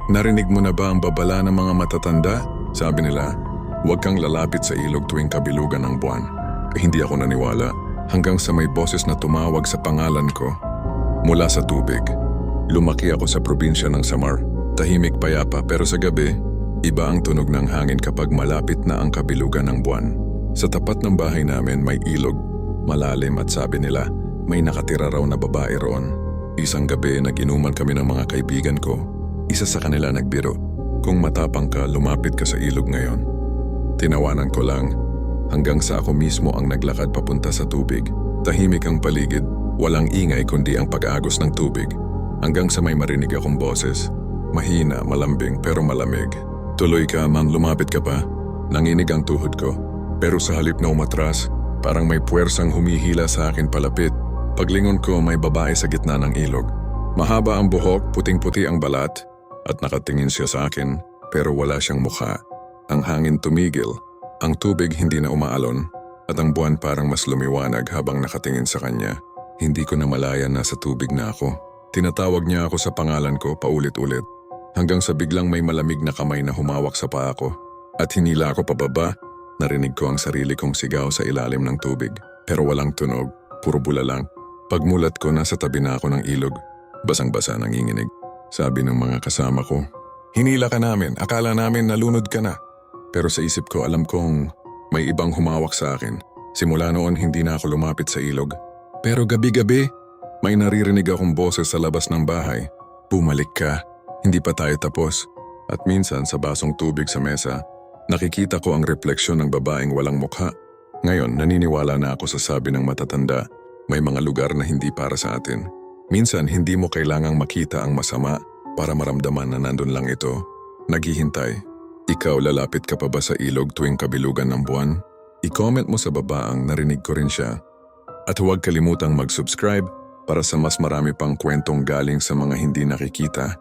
Narinig mo na ba ang babala ng mga matatanda? Sabi nila, huwag kang lalapit sa ilog tuwing kabilugan ng buwan. Hindi ako naniwala hanggang sa may boses na tumawag sa pangalan ko mula sa tubig. Lumaki ako sa probinsya ng Samar. Tahimik payapa pero sa gabi, iba ang tunog ng hangin kapag malapit na ang kabilugan ng buwan. Sa tapat ng bahay namin may ilog, malalim at sabi nila may nakatira raw na babae roon. Isang gabi nag-inuman kami ng mga kaibigan ko. Isa sa kanila nagbiro, kung matapang ka, lumapit ka sa ilog ngayon. Tinawanan ko lang, hanggang sa ako mismo ang naglakad papunta sa tubig. Tahimik ang paligid, walang ingay kundi ang pag-agos ng tubig. Hanggang sa may marinig akong boses. Mahina, malambing pero malamig. Tuloy ka man, lumapit ka pa. Nanginig ang tuhod ko. Pero sa halip na umatras, parang may puwersang humihila sa akin palapit. Paglingon ko, may babae sa gitna ng ilog. Mahaba ang buhok, puting-puti ang balat, at nakatingin siya sa akin, pero wala siyang mukha. Ang hangin tumigil, ang tubig hindi na umaalon, at ang buwan parang mas lumiwanag habang nakatingin sa kanya. Hindi ko na malaya na sa tubig na ako. Tinatawag niya ako sa pangalan ko paulit-ulit, hanggang sa biglang may malamig na kamay na humawak sa paa ko. At hinila ako pababa, narinig ko ang sarili kong sigaw sa ilalim ng tubig. Pero walang tunog, puro bula lang. Pagmulat ko, nasa tabi na ako ng ilog. Basang-basa nanginginig. Sabi ng mga kasama ko, hinila ka namin, akala namin nalunod ka na. Pero sa isip ko, alam kong may ibang humawak sa akin. Simula noon hindi na ako lumapit sa ilog. Pero gabi-gabi, may naririnig akong boses sa labas ng bahay. Bumalik ka, hindi pa tayo tapos. At minsan sa basong tubig sa mesa, nakikita ko ang refleksyon ng babaeng walang mukha. Ngayon, naniniwala na ako sa sabi ng matatanda, may mga lugar na hindi para sa atin. Minsan, hindi mo kailangang makita ang masama para maramdaman na nandun lang ito. Naghihintay. Ikaw, lalapit ka pa ba sa ilog tuwing kabilugan ng buwan? I-comment mo sa baba ang narinig ko rin siya. At huwag kalimutang mag-subscribe para sa mas marami pang kwentong galing sa mga hindi nakikita.